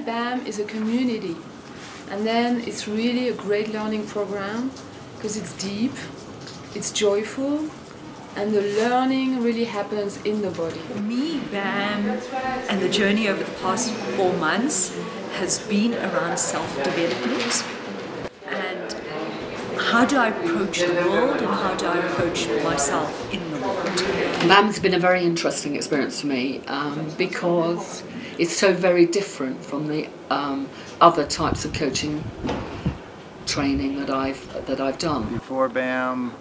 BaM is a community, and then it's really a great learning program because it's deep, it's joyful, and the learning really happens in the body. For me, BaM and the journey over the past 4 months has been around self-development and how do I approach the world and how do I approach myself in the world. BaM's been a very interesting experience for me because it's so very different from the other types of coaching training that I've done. Before BaM,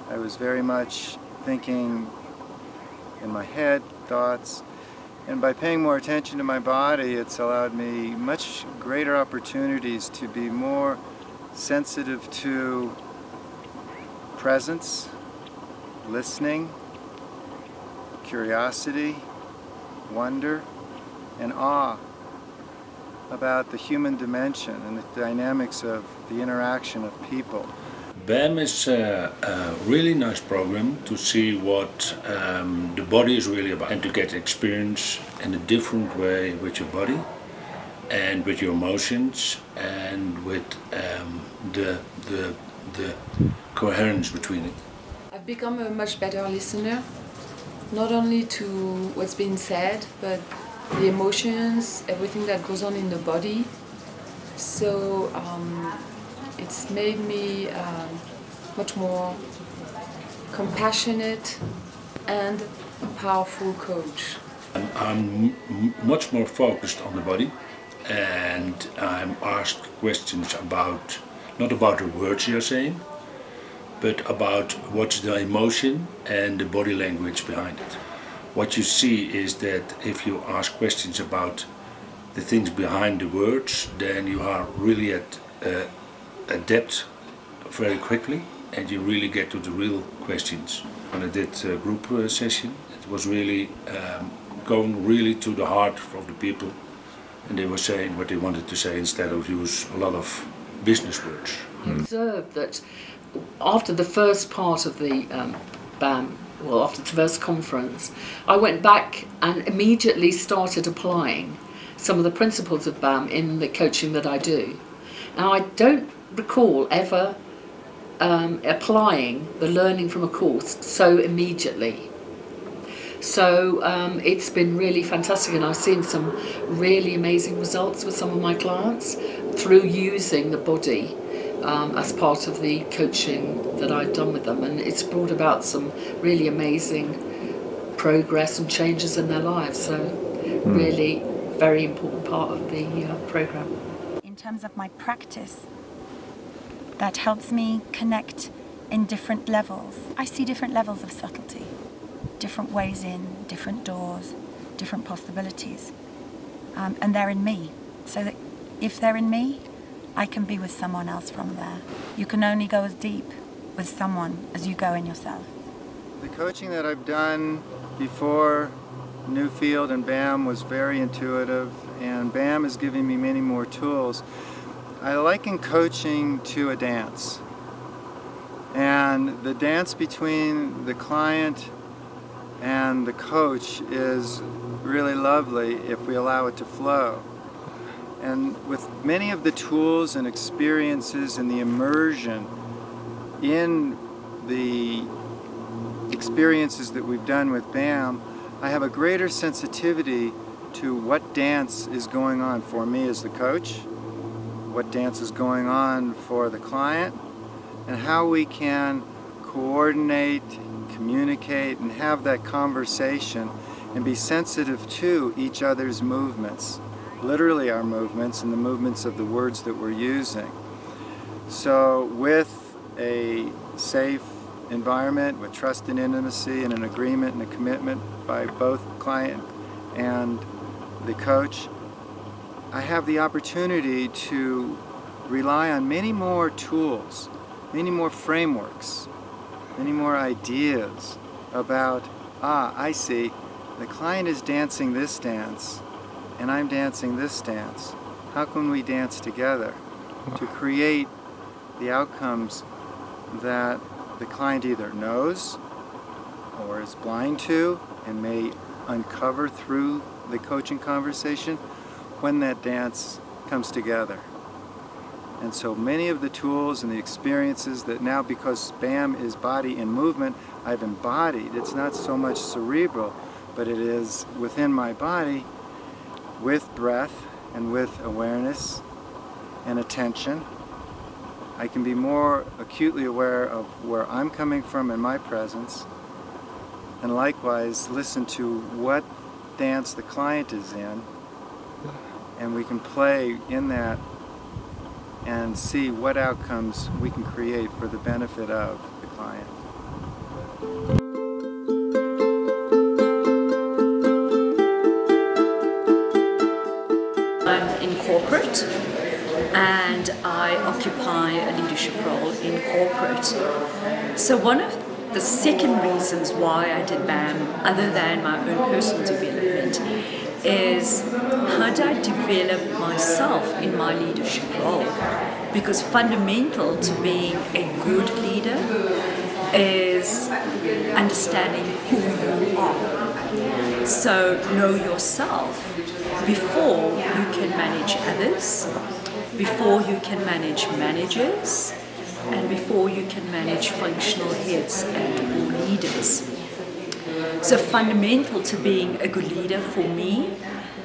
I was very much thinking in my head, thoughts, and by paying more attention to my body, it's allowed me much greater opportunities to be more sensitive to presence, listening, curiosity, wonder, and awe about the human dimension and the dynamics of the interaction of people. BaM is a really nice program to see what the body is really about and to get experience in a different way with your body and with your emotions and with the coherence between it. I've become a much better listener, not only to what's being said, but the emotions, everything that goes on in the body. So it's made me much more compassionate and a powerful coach. I'm much more focused on the body, and I'm asked questions about, not about the words you're saying, but about what's the emotion and the body language behind it. What you see is that if you ask questions about the things behind the words, then you are really at a depth very quickly and you really get to the real questions. When I did a group session, it was really going really to the heart of the people, and they were saying what they wanted to say instead of use a lot of business words. I observed that after the first part of the BaM, well, after the first conference, I went back and immediately started applying some of the principles of BaM in the coaching that I do. And I don't recall ever applying the learning from a course so immediately. So it's been really fantastic, and I've seen some really amazing results with some of my clients through using the body as part of the coaching that I've done with them, and it's brought about some really amazing progress and changes in their lives. So really very important part of the program. In terms of my practice, that helps me connect in different levels. I see different levels of subtlety, different ways in, different doors, different possibilities, and they're in me. So that if they're in me, I can be with someone else from there. You can only go as deep with someone as you go in yourself. The coaching that I've done before Newfield and BaM was very intuitive, and BaM is giving me many more tools. I liken coaching to a dance, and the dance between the client and the coach is really lovely if we allow it to flow. And with many of the tools and experiences and the immersion in the experiences that we've done with BaM, I have a greater sensitivity to what dance is going on for me as the coach, what dance is going on for the client, and how we can coordinate, communicate, and have that conversation and be sensitive to each other's movements, literally our movements and the movements of the words that we're using. So with a safe environment, with trust and intimacy and an agreement and a commitment by both client and the coach, I have the opportunity to rely on many more tools, many more frameworks, many more ideas about, I see, the client is dancing this dance and I'm dancing this dance. How can we dance together to create the outcomes that the client either knows or is blind to and may uncover through the coaching conversation, when that dance comes together. And so many of the tools and the experiences that now, because BAM is body and movement, I've embodied. It's not so much cerebral, but it is within my body with breath and with awareness and attention. I can be more acutely aware of where I'm coming from in my presence, and likewise listen to what dance the client is in, and we can play in that and see what outcomes we can create for the benefit of the client. I'm in corporate and I occupy a leadership role in corporate. So one of the second reasons why I did BAM, other than my own personal development, is how do I develop myself in my leadership role? Because fundamental to being a good leader is understanding who you are. So know yourself before you can manage others, before you can manage managers, and before you can manage functional heads and or leaders. So fundamental to being a good leader for me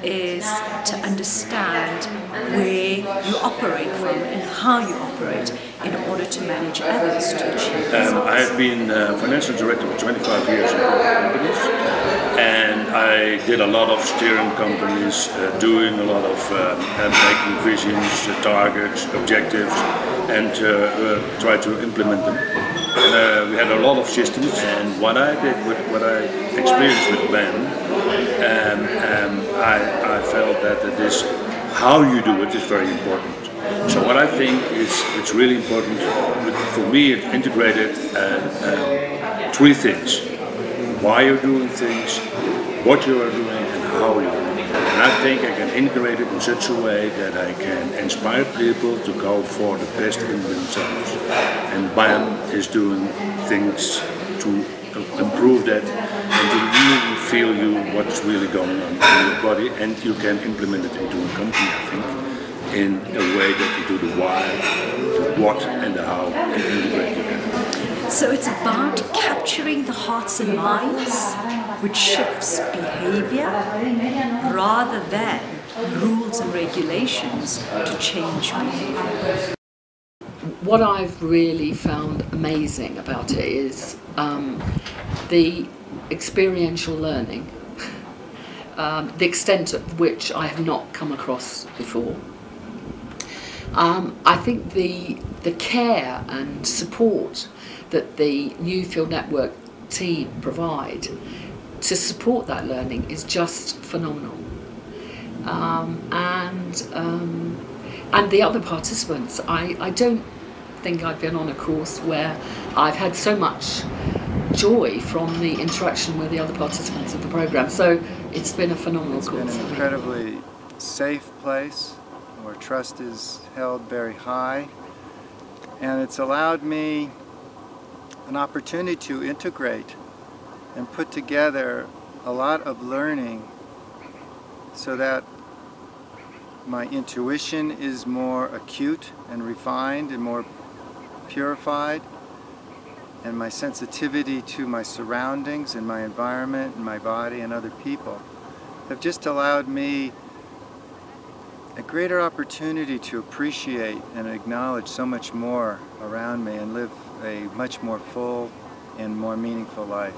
is to understand where you operate from and how you operate in order to manage others to achieve results. I've been financial director for 25 years in corporate companies, and I did a lot of steering companies, doing a lot of making visions, targets, objectives, and try to implement them. And, we had a lot of systems, and what I did, what I experienced with BAM, I felt that this, how you do it is very important. So what I think is it's really important, for me it integrated three things: why you're doing things, what you are doing, and how you are doing it. And I think I can integrate it in such a way that I can inspire people to go for the best in themselves. And BAM is doing things to improve that and to really feel what's really going on in your body, and you can implement it into a company, I think, in a way that you do the why, the what, and the how, and integrate together. So it's about capturing the hearts and minds, which shifts behavior, rather than rules and regulations to change behavior. What I've really found amazing about it is the experiential learning, the extent of which I have not come across before. I think the care and support that the Newfield Network team provide to support that learning is just phenomenal. And the other participants, I don't think I've been on a course where I've had so much joy from the interaction with the other participants of the program. So it's been a phenomenal course. It's been an incredibly safe place where trust is held very high, and it's allowed me an opportunity to integrate and put together a lot of learning so that my intuition is more acute and refined and more purified, and my sensitivity to my surroundings and my environment and my body and other people have just allowed me a greater opportunity to appreciate and acknowledge so much more around me and live a much more full and more meaningful life.